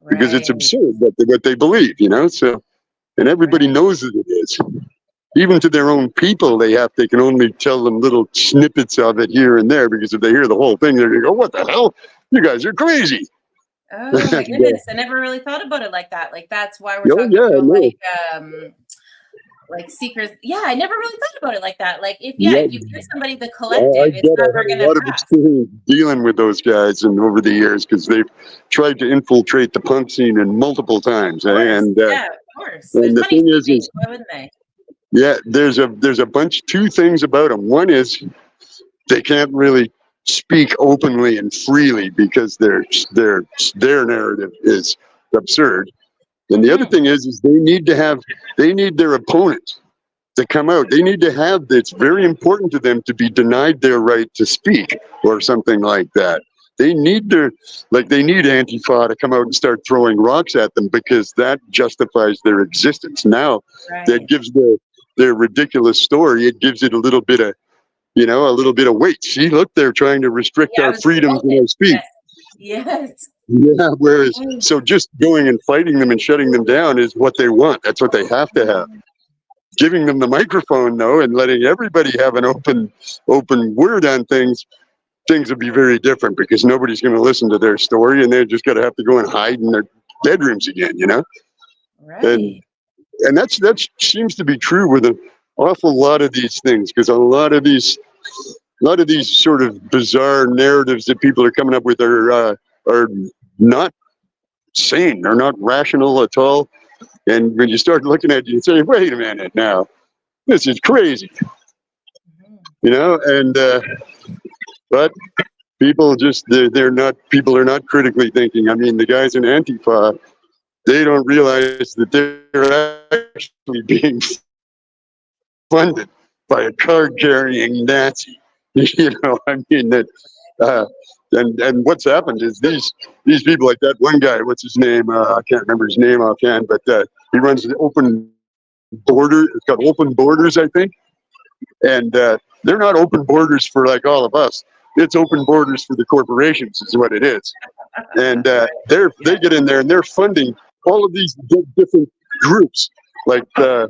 Speaker 3: Because it's absurd what they believe, So, and everybody knows that it is. Even to their own people, they can only tell them little snippets of it here and there, because if they hear the whole thing, they're going to go, what the hell? You guys are crazy.
Speaker 2: Oh my goodness. I never really thought about it like that. Like, that's why we're talking about like secrets. Yeah, I never really thought about it like that. Like, if you give somebody the collective, it's never going to pass. I have a lot of
Speaker 3: experience dealing with those guys and over the years, because they've tried to infiltrate the punk scene in multiple times. Of
Speaker 2: course.
Speaker 3: And the thing is,
Speaker 2: why wouldn't they?
Speaker 3: Yeah, there's a two things about them. One is they can't really speak openly and freely because their narrative is absurd. And the other thing is they need their opponent to come out. They need to it's very important to them to be denied their right to speak or something like that. They need Antifa to come out and start throwing rocks at them, because that justifies their existence. Now that gives their ridiculous story, it gives it a little bit of weight. See, look, they're trying to restrict our freedoms and our speech.
Speaker 2: Yes.
Speaker 3: Yeah, whereas, so just going and fighting them and shutting them down is what they want. That's what they have to have. Giving them the microphone, though, and letting everybody have an open word on things would be very different, because nobody's going to listen to their story, and they're just going to have to go and hide in their bedrooms again,
Speaker 2: Right.
Speaker 3: And that seems to be true with an awful lot of these things, because a lot of these sort of bizarre narratives that people are coming up with are not sane. They're not rational at all. And when you start looking at it, you say, wait a minute now, this is crazy. And but people people are not critically thinking. I mean, the guys in Antifa, they don't realize that they're actually being funded by a card-carrying Nazi. I mean that. And what's happened is these people, like that one guy, what's his name? I can't remember his name offhand, but he runs the Open Border. It's got Open Borders, I think. And they're not open borders for like all of us. It's open borders for the corporations, is what it is. And they get in there and they're funding all of these different groups, like the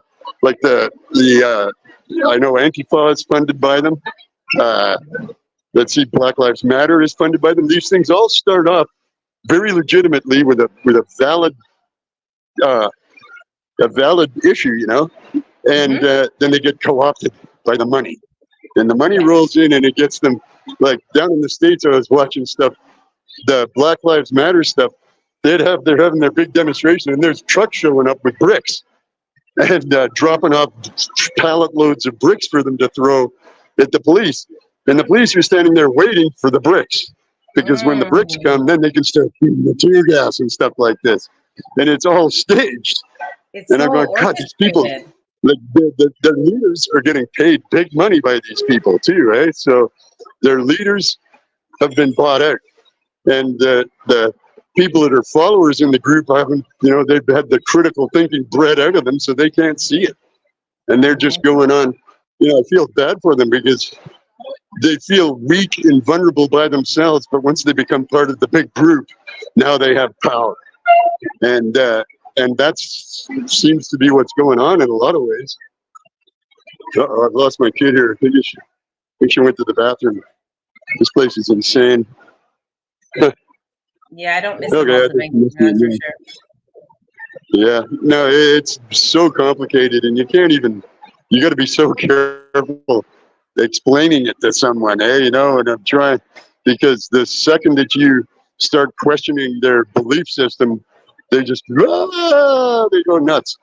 Speaker 3: I know Antifa is funded by them. Let's see, Black Lives Matter is funded by them. These things all start off very legitimately with a valid issue, and then they get co-opted by the money, and the money rolls in, and it gets them, like down in the States. I was watching stuff, the Black Lives Matter stuff. They're having their big demonstration, and there's trucks showing up with bricks and dropping off pallet loads of bricks for them to throw at the police. And the police are standing there waiting for the bricks, because when the bricks come, then they can start shooting the tear gas and stuff like this. And it's all staged. And I'm going, God, these people, the leaders are getting paid big money by these people too, right? So their leaders have been bought out. And the people that are followers in the group haven't, they've had the critical thinking bred out of them, so they can't see it. And they're just going on, I feel bad for them, because they feel weak and vulnerable by themselves, but once they become part of the big group, now they have power. And that seems to be what's going on in a lot of ways. Uh-oh, I've lost my kid here. I think she went to the bathroom. This place is insane.
Speaker 2: Yeah, I don't miss that's for sure.
Speaker 3: Yeah, no, it's so complicated, and you got to be so careful explaining it to someone, and I'm trying, because the second that you start questioning their belief system, they just they go nuts.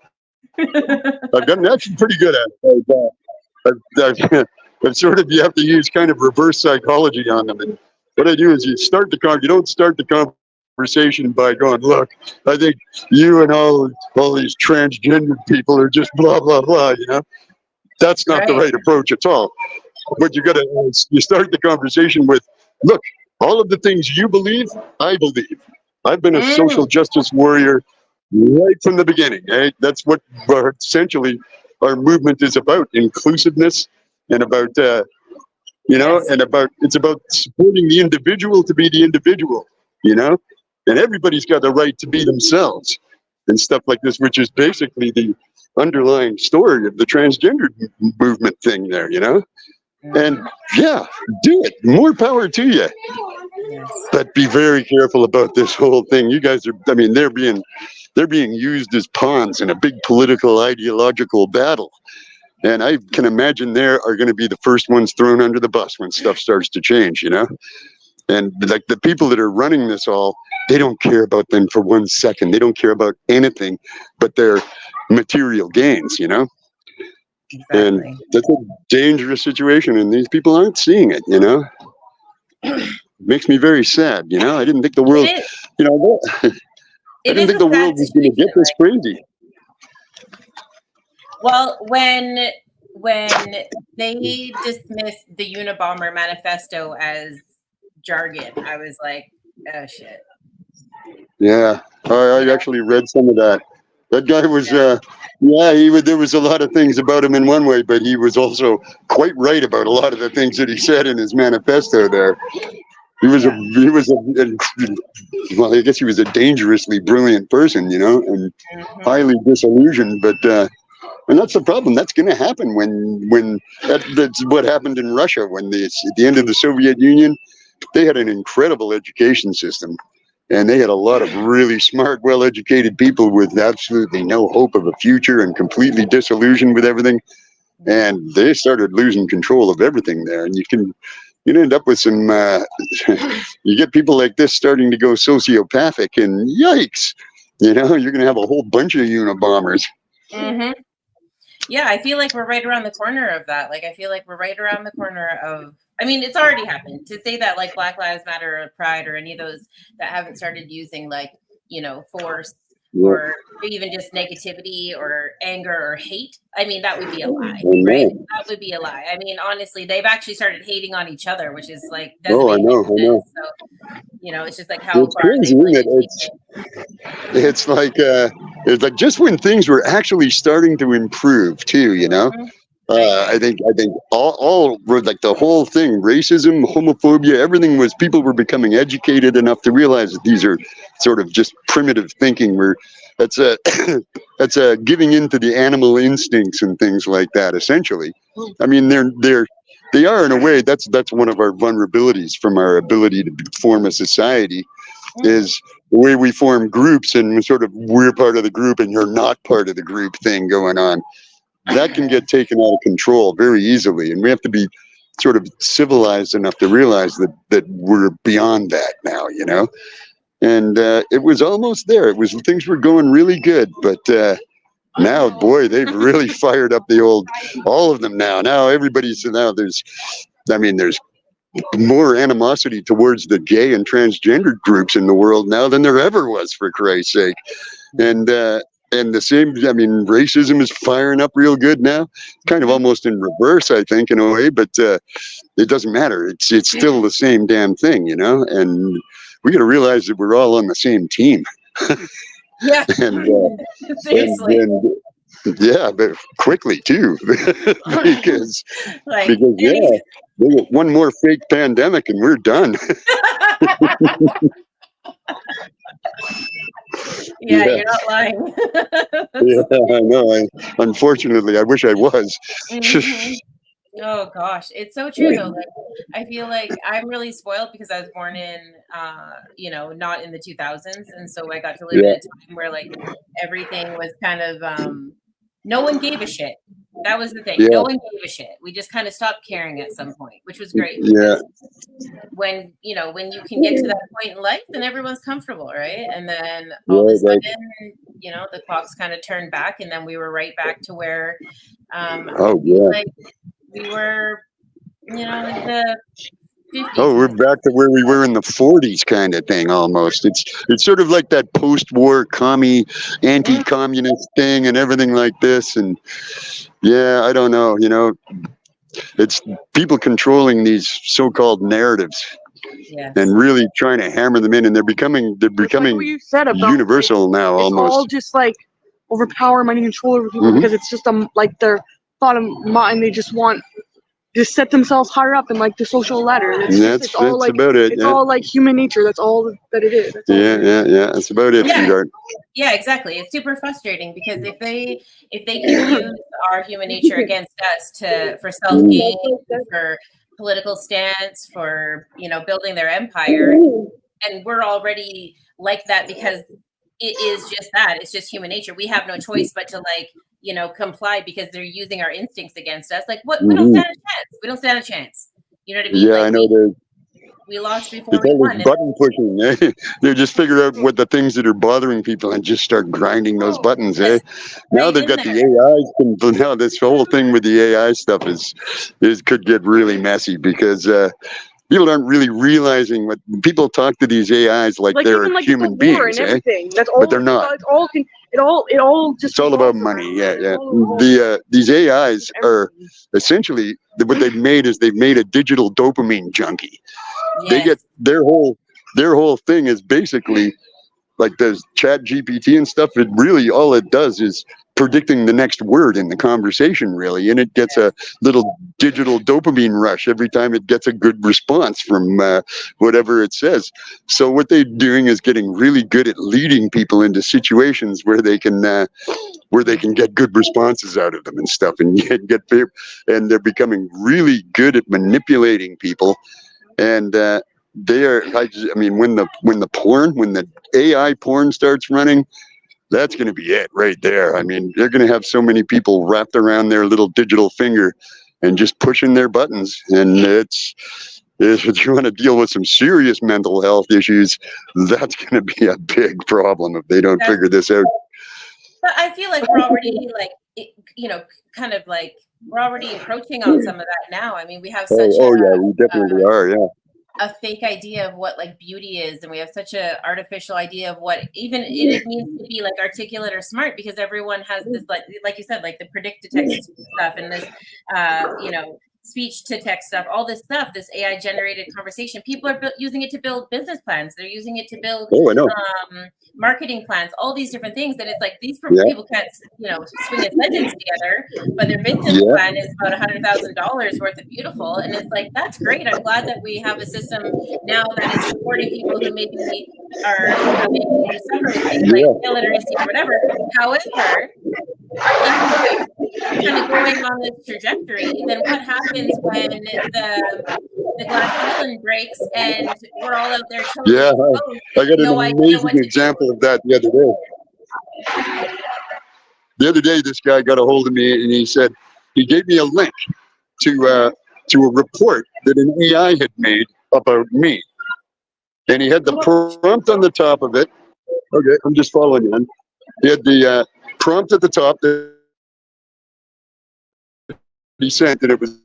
Speaker 3: I've gotten actually pretty good at it. I've sort of, you have to use kind of reverse psychology on them. And what I do is you don't start the conversation by going, look, I think you and all these transgender people are just blah blah blah. That's not the right approach at all. But you start the conversation with, look, all of the things you believe, I believe. I've been a social justice warrior right from the beginning. That's what essentially our movement is about: inclusiveness, and about it's about supporting the individual to be the individual, and everybody's got the right to be themselves and stuff like this, which is basically the underlying story of the transgender movement thing there, And do it. More power to you. Yes. But be very careful about this whole thing. You guys they're being used as pawns in a big political ideological battle. And I can imagine they are going to be the first ones thrown under the bus when stuff starts to change, And like the people that are running this all, they don't care about them for 1 second. They don't care about anything but their material gains, Exactly. And that's a dangerous situation, and these people aren't seeing it, It makes me very sad, I didn't think the world, I didn't think the world was going to get this crazy.
Speaker 2: Well, when they dismissed the Unabomber manifesto as jargon, I was like, oh shit.
Speaker 3: Yeah, I actually read some of that. That guy was, there was a lot of things about him in one way, but he was also quite right about a lot of the things that he said in his manifesto there. Well, I guess he was a dangerously brilliant person, and highly disillusioned, but, and that's the problem. That's going to happen that's what happened in Russia at the end of the Soviet Union. They had an incredible education system. And they had a lot of really smart, well-educated people with absolutely no hope of a future and completely disillusioned with everything. And they started losing control of everything there. And you end up with some, you get people like this starting to go sociopathic, and yikes, you're going to have a whole bunch of Unabombers.
Speaker 2: Mm-hmm. Yeah, I feel like we're right around the corner of that. Like, I feel like we're right around the corner of, I mean, it's already happened. To say that like Black Lives Matter or Pride or any of those that haven't started using like, force or even just negativity or anger or hate, I mean, that would be a lie, right? That would be a lie. I mean, honestly, they've actually started hating on each other, which is like,
Speaker 3: I know.
Speaker 2: So, it's just like how
Speaker 3: it's crazy, it's like just when things were actually starting to improve too, I think all like the whole thing, racism, homophobia, everything people were becoming educated enough to realize that these are sort of just primitive thinking. That's giving into the animal instincts and things like that. Essentially, I mean, they are in a way. That's one of our vulnerabilities from our ability to form a society, is the way we form groups and sort of we're part of the group and you're not part of the group thing going on. That can get taken out of control very easily, and we have to be sort of civilized enough to realize that we're beyond that now, And it was almost there. Things were going really good, but now, boy, they've really fired up all of them now. Now there's more animosity towards the gay and transgender groups in the world now than there ever was, for Christ's sake, and the same, racism is firing up real good now, kind of almost in reverse, I think, in a way, but it doesn't matter. It's still the same damn thing, and we got to realize that we're all on the same team.
Speaker 2: Yeah. Seriously.
Speaker 3: Yeah, but quickly too, because one more fake pandemic and we're done.
Speaker 2: Yeah, you're not lying.
Speaker 3: Yeah, I know. Unfortunately, I wish I was.
Speaker 2: Mm-hmm. Oh gosh, it's so true though. Like, I feel like I'm really spoiled because I was born in, not in the 2000s, and so I got to live in a time where like everything was kind of, no one gave a shit. That was the thing. Yeah. No one gave a shit. We just kind of stopped caring at some point, which was great.
Speaker 3: Yeah.
Speaker 2: When you can get to that point in life, then everyone's comfortable, right? And then all of a sudden, the clocks kind of turned back, and then we were right back to where, like we were, in the 50s.
Speaker 3: Oh, we're back to where we were in the 40s, kind of thing, almost. It's sort of like that post-war anti-communist thing and everything like this, and I don't know, it's people controlling these so-called narratives and really trying to hammer them in, and they're becoming like you said about universal now, almost.
Speaker 4: It's all just like overpower, money, control over people, because it's just like their thought of mind. They just want to set themselves higher up in like the social ladder.
Speaker 3: That's about it.
Speaker 4: It's all like human nature. That's all that it is.
Speaker 3: That's about it, sweetheart.
Speaker 2: Yeah, exactly. It's super frustrating because if they can use our human nature against us for self-gain, for political stance, for building their empire, and we're already like that because it is just that. It's just human nature. We have no choice but to comply because they're using our instincts against us. Like what? We don't stand a chance. We don't stand a chance. You know what I mean?
Speaker 3: Yeah, I know.
Speaker 2: We lost before we won.
Speaker 3: Button pushing. Eh? They just figure out what the things that are bothering people and just start grinding those buttons. Eh? Now they've got the AI. Now this whole thing with the AI stuff could get really messy because people aren't really realizing what people talk to these AIs like they're human beings. Eh? But they're not. It's all about money. Yeah. These AIs are essentially what they've made a digital dopamine junkie. They get their whole thing is basically like the chat GPT and stuff. It really, all it does is predicting the next word in the conversation, really. And it gets a little digital dopamine rush every time it gets a good response from whatever it says. So what they're doing is getting really good at leading people into situations where they can get good responses out of them and stuff, and and they're becoming really good at manipulating people. And I mean, when the AI porn starts running, that's going to be it right there. I mean, they're going to have so many people wrapped around their little digital finger and just pushing their buttons. And if you want to deal with some serious mental health issues, that's going to be a big problem if they don't figure this out.
Speaker 2: But I feel like we're already we're already approaching on some of that now. I mean, we have such
Speaker 3: we definitely are. Yeah.
Speaker 2: A fake idea of what like beauty is, and we have such a artificial idea of what even it means to be like articulate or smart, because everyone has this like you said, like the predict to text stuff and this speech to text stuff, all this stuff, this AI generated conversation. People are using it to build business plans. They're using it to build marketing plans, all these different things. That it's like these people can't, swing a sentence together, but their business plan is about $100,000 worth of beautiful. And it's like, that's great. I'm glad that we have a system now that is supporting people who maybe are having suffering, like illiteracy or whatever. However, kind of going on this trajectory, then what happens when the glass ceiling breaks and we're all out there
Speaker 3: I got an amazing example of that the other day. The other day, this guy got a hold of me and he gave me a link to a report that an AI had made about me. And he had the prompt on the top of it. Okay, I'm just following you. He had the prompt at the top that he sent, and it was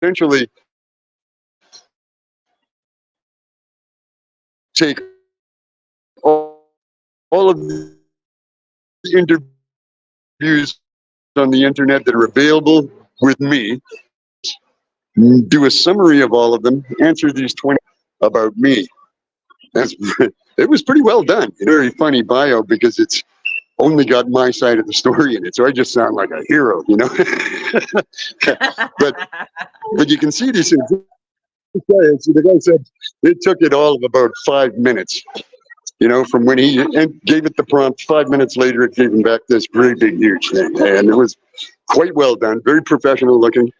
Speaker 3: essentially take all of the interviews on the internet that are available with me, do a summary of all of them, answer these 20 about me. It was pretty well done. Very funny bio, because it's only got my side of the story in it, so I just sound like a hero, but you can see these things. The guy said it took it all of about 5 minutes, from when he gave it the prompt. 5 minutes later, it gave him back this very big, huge thing, and it was quite well done, very professional looking.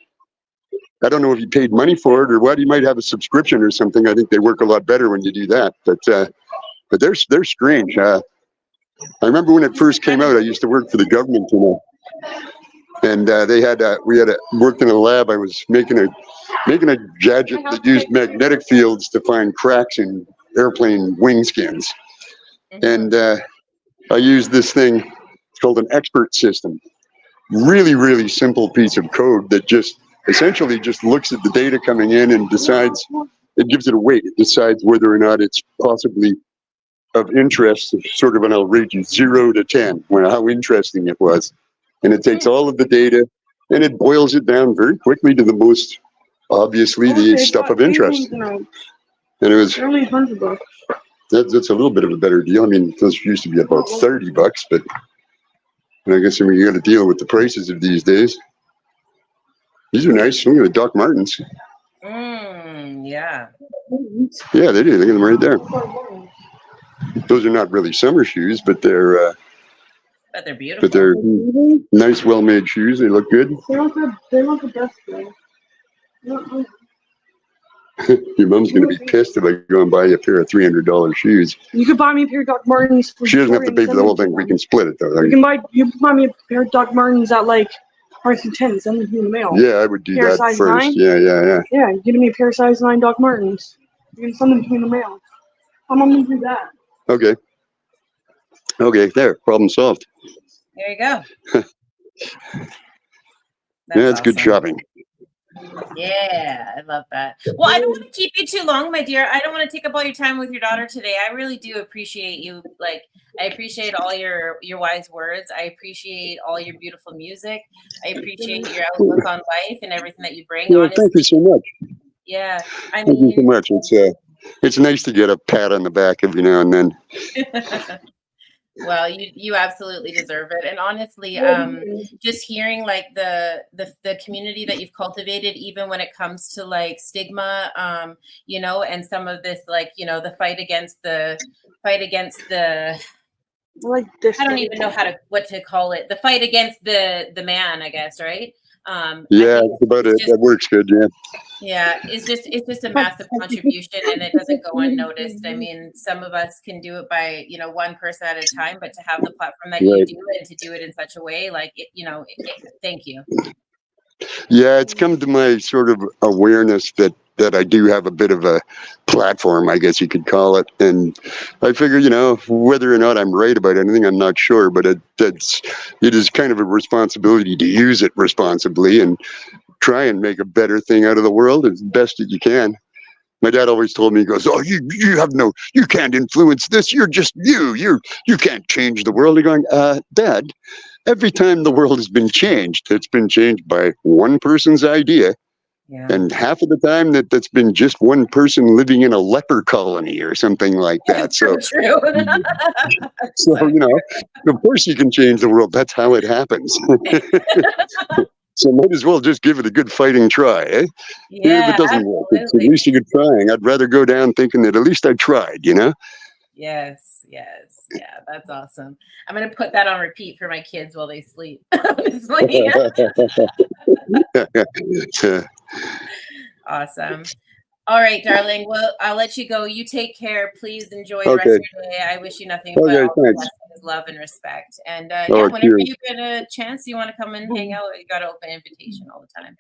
Speaker 3: I don't know if he paid money for it or what. He might have a subscription or something. I think they work a lot better when you do that, but they're strange. I remember when it first came out, I used to work for the government, and we worked in a lab. I was making a gadget that used magnetic fields to find cracks in airplane wing skins. And I used this thing, it's called an expert system. Really, really simple piece of code that essentially just looks at the data coming in and decides, it gives it a weight. It decides whether or not it's possibly of interest, sort of an outrageous 0 to 10, how interesting it was. And it takes all of the data and it boils it down very quickly to the most, obviously, the stuff of interest. And it was $100. That's a little bit of a better deal. I mean, those used to be about $30, but I guess you got to deal with the prices of these days. These are nice. Look at the Doc Martens.
Speaker 2: Yeah,
Speaker 3: they do. Look at them right there. Those are not really summer shoes, but they're
Speaker 2: beautiful.
Speaker 3: But they're nice, well-made shoes. They look good.
Speaker 4: They look the best though.
Speaker 3: Your mom's going to be pissed if I go and buy you a pair of $300 shoes.
Speaker 4: You could buy me a pair of Doc Martens.
Speaker 3: She doesn't have to pay for the whole thing. We can split it though.
Speaker 4: You can buy me a pair of Doc Martens at like price of 10. Send them to me in the mail.
Speaker 3: Yeah, I would do that first. 9? Yeah.
Speaker 4: Yeah, you give me a pair of size 9 Doc Martens. You can send them to me in the mail. I'm gonna do that.
Speaker 3: Okay, there. Problem solved.
Speaker 2: There you go.
Speaker 3: That's good shopping.
Speaker 2: Yeah, I love that. Well, I don't want to keep you too long, my dear. I don't want to take up all your time with your daughter today. I really do appreciate you. Like, I appreciate all your wise words. I appreciate all your beautiful music. I appreciate your outlook on life and everything that you bring.
Speaker 3: Well, thank you so much.
Speaker 2: Yeah. I
Speaker 3: Thank you so
Speaker 2: mean,
Speaker 3: much. It's nice to get a pat on the back every now and then.
Speaker 2: well, you absolutely deserve it. And honestly, just hearing like the community that you've cultivated, even when it comes to like stigma, and some of this, like, the fight against the
Speaker 4: Like this.
Speaker 2: I don't even know what to call it. The fight against the man, I guess, right?
Speaker 3: Yeah, that's about it. That works good. Yeah.
Speaker 2: Yeah, it's just a massive contribution, and it doesn't go unnoticed. I mean, some of us can do it by one person at a time, but to have the platform that you do and to do it in such a way, like thank you.
Speaker 3: Yeah, it's come to my sort of awareness that I do have a bit of a platform, I guess you could call it, and I figure, whether or not I'm right about anything, I'm not sure, but it is kind of a responsibility to use it responsibly and try and make a better thing out of the world as best that you can. My dad always told me, he goes, "Oh, you can't influence this. You're just you can't change the world." I'm going, Dad, every time the world has been changed, it's been changed by one person's idea.
Speaker 2: Yeah.
Speaker 3: And half of the time that's been just one person living in a leper colony or something like that. So,
Speaker 2: true.
Speaker 3: of course you can change the world. That's how it happens. So might as well just give it a good fighting try, eh?
Speaker 2: Yeah,
Speaker 3: if it doesn't work, at least you're trying. I'd rather go down thinking that at least I tried,
Speaker 2: Yes. Yeah, that's awesome. I'm going to put that on repeat for my kids while they sleep. Honestly. Awesome. All right, darling. Well, I'll let you go. You take care. Please enjoy the rest of your day. I wish you nothing but all the blessings, love, and respect. And whenever you get a chance, you want to come and hang out, you got an open invitation all the time.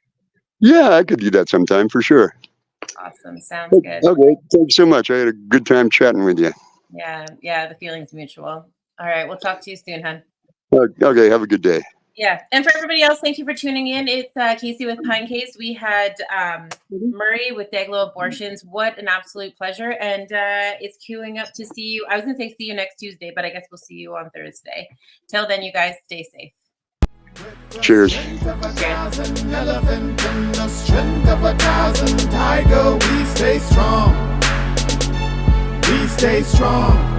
Speaker 3: Yeah, I could do that sometime for sure.
Speaker 2: Awesome. Sounds good.
Speaker 3: Okay. Thanks so much. I had a good time chatting with you.
Speaker 2: Yeah. The feeling's mutual. All right. We'll talk to you soon, hon.
Speaker 3: Okay. Have a good day.
Speaker 2: Yeah. And for everybody else, thank you for tuning in. It's Casey with Pinecase. We had Murray with Dayglo Abortions. What an absolute pleasure. And it's queuing up to see you. I was going to say see you next Tuesday, but I guess we'll see you on Thursday. Till then, you guys stay safe.
Speaker 3: Cheers.
Speaker 1: Elephant in the strength of 1,000 tiger, we stay strong. We stay strong.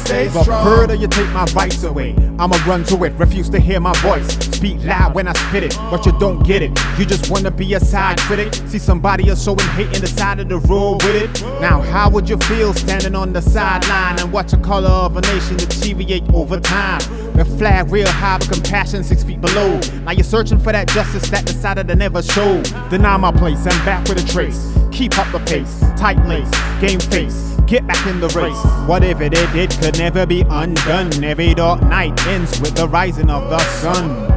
Speaker 1: The further you take my rights away, I'ma run to it, refuse to hear my voice. Speak loud when I spit it, but you don't get it. You just wanna be a side critic. See somebody else showing hate in the side of the road with it. Now how would you feel standing on the sideline and watch the color of a nation deteriorate over time? The flag real high, but compassion 6 feet below. Now you're searching for that justice that decided to never show. Deny my place, I'm back with a trace. Keep up the pace, tight lace, game face. Get back in the race. Whatever they did could never be undone. Every dark night ends with the rising of the sun.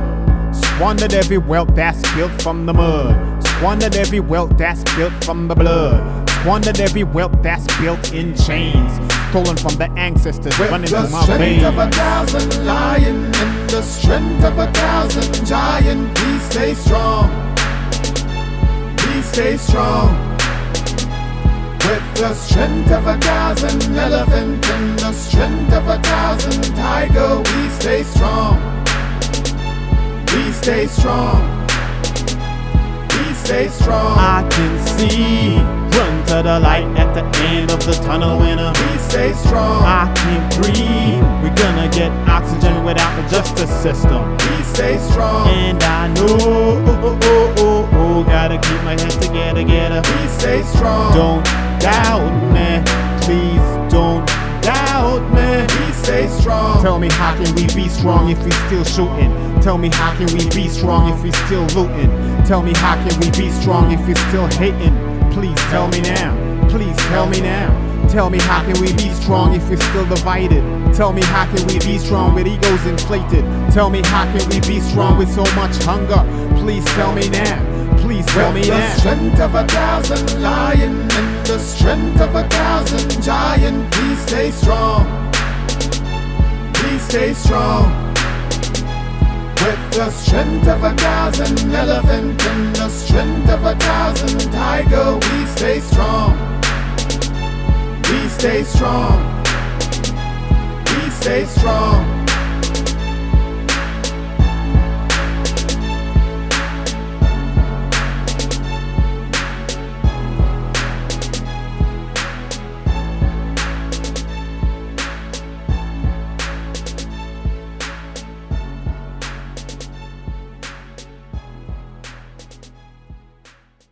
Speaker 1: Squandered every wealth that's built from the mud. Squandered every wealth that's built from the blood. Squandered every wealth that's built in chains. Stolen from the ancestors running through my veins. With the strength of 1,000 lion and the strength of 1,000 giant, we stay strong. We stay strong. With the strength of 1,000 elephant and the strength of 1,000 tiger, we stay strong. We stay strong. We stay strong. I can see, run to the light at the end of the tunnel winner. We stay strong. I can't breathe. We're gonna get oxygen without the justice system. We stay strong. And I know, gotta keep my head together. We stay strong. Don't doubt me, please don't doubt me. We stay strong. Tell me how can we be strong if we still shooting? Tell me how can we be strong if we still looting? Tell me how can we be strong if we still hating? Please tell me now. Please tell me now. Tell me how can we be strong if we're still divided? Tell me how can we be strong with egos inflated? Tell me how can we be strong with so much hunger? Please tell me now. Please tell me now. The strength of 1,000 lion and the strength of 1,000 giant, we stay strong. We stay strong. With the strength of 1,000 elephant and the strength of 1,000 tiger, we stay strong. We stay strong. We stay strong.